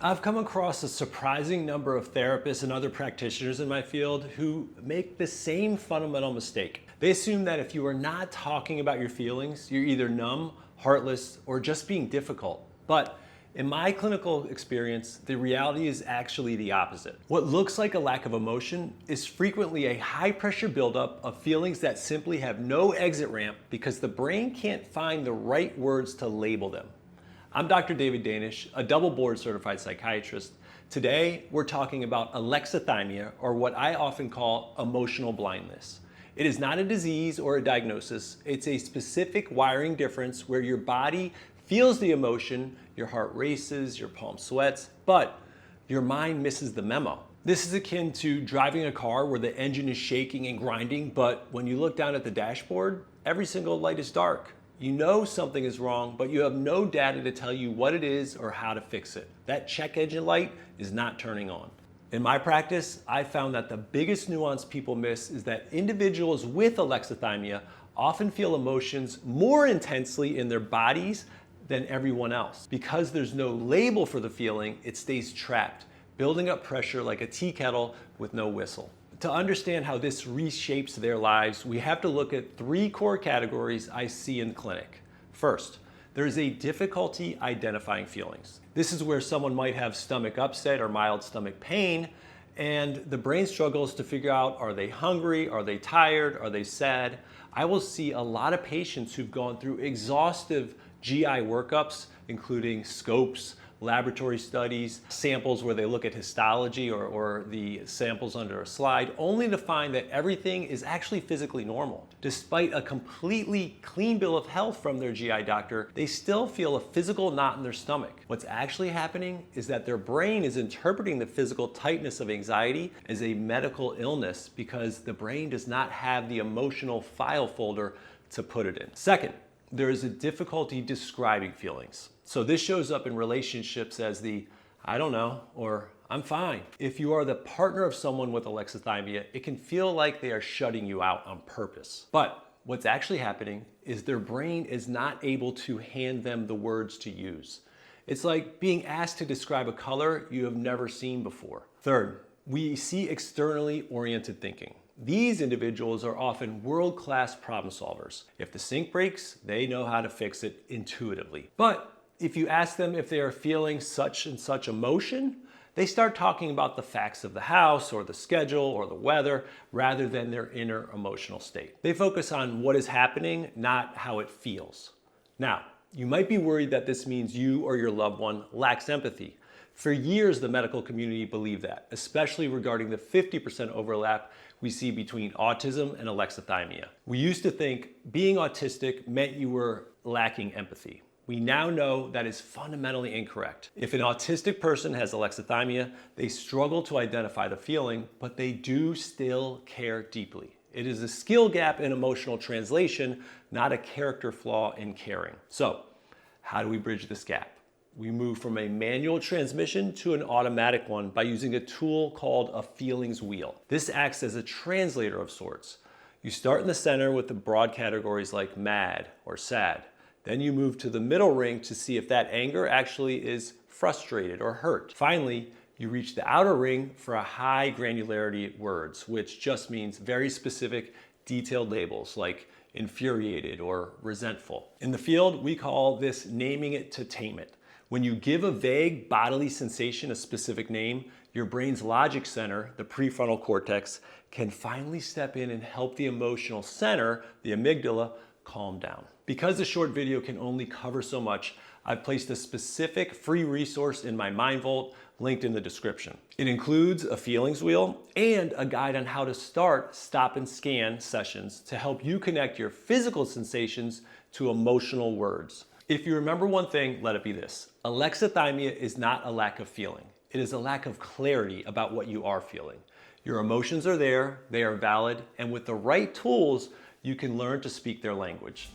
I've come across a surprising number of therapists and other practitioners in my field who make the same fundamental mistake. They assume that if you are not talking about your feelings, you're either numb, heartless, or just being difficult. But in my clinical experience, the reality is actually the opposite. What looks like a lack of emotion is frequently a high-pressure buildup of feelings that simply have no exit ramp because the brain can't find the right words to label them. I'm Dr. David Danish, a double board certified psychiatrist. Today, we're talking about alexithymia, or what I often call emotional blindness. It is not a disease or a diagnosis. It's a specific wiring difference where your body feels the emotion, your heart races, your palm sweats, but your mind misses the memo. This is akin to driving a car where the engine is shaking and grinding, but when you look down at the dashboard, every single light is dark. You know something is wrong, but you have no data to tell you what it is or how to fix it. That check engine light is not turning on. In my practice, I found that the biggest nuance people miss is that individuals with alexithymia often feel emotions more intensely in their bodies than everyone else. Because there's no label for the feeling, it stays trapped, building up pressure like a tea kettle with no whistle. To understand how this reshapes their lives, we have to look at three core categories I see in the clinic. First, there is a difficulty identifying feelings. This is where someone might have stomach upset or mild stomach pain, and the brain struggles to figure out, are they hungry, are they tired, are they sad? I will see a lot of patients who've gone through exhaustive GI workups, including scopes, laboratory studies, samples where they look at histology or the samples under a slide, only to find that everything is actually physically normal. Despite a completely clean bill of health from their GI doctor, they still feel a physical knot in their stomach. What's actually happening is that their brain is interpreting the physical tightness of anxiety as a medical illness because the brain does not have the emotional file folder to put it in. Second, there is a difficulty describing feelings. So this shows up in relationships as the, I don't know, or I'm fine. If you are the partner of someone with alexithymia, it can feel like they are shutting you out on purpose. But what's actually happening is their brain is not able to hand them the words to use. It's like being asked to describe a color you have never seen before. Third, we see externally oriented thinking. These individuals are often world-class problem solvers. If the sink breaks, they know how to fix it intuitively. But if you ask them if they are feeling such and such emotion, they start talking about the facts of the house or the schedule or the weather rather than their inner emotional state. They focus on what is happening, not how it feels. Now, you might be worried that this means you or your loved one lacks empathy. For years, the medical community believed that, especially regarding the 50% overlap we see between autism and alexithymia. We used to think being autistic meant you were lacking empathy. We now know that is fundamentally incorrect. If an autistic person has alexithymia, they struggle to identify the feeling, but they do still care deeply. It is a skill gap in emotional translation, not a character flaw in caring. So, how do we bridge this gap? We move from a manual transmission to an automatic one by using a tool called a feelings wheel. This acts as a translator of sorts. You start in the center with the broad categories like mad or sad. Then you move to the middle ring to see if that anger actually is frustrated or hurt. Finally, you reach the outer ring for a high granularity words, which just means very specific, detailed labels like infuriated or resentful. In the field, we call this naming it to tame it. When you give a vague bodily sensation a specific name, your brain's logic center, the prefrontal cortex, can finally step in and help the emotional center, the amygdala, calm down. Because the short video can only cover so much, I've placed a specific free resource in my Mind Vault linked in the description. It includes a feelings wheel and a guide on how to start stop and scan sessions to help you connect your physical sensations to emotional words. If you remember one thing, let it be this. Alexithymia is not a lack of feeling. It is a lack of clarity about what you are feeling. Your emotions are there, they are valid, and with the right tools, you can learn to speak their language.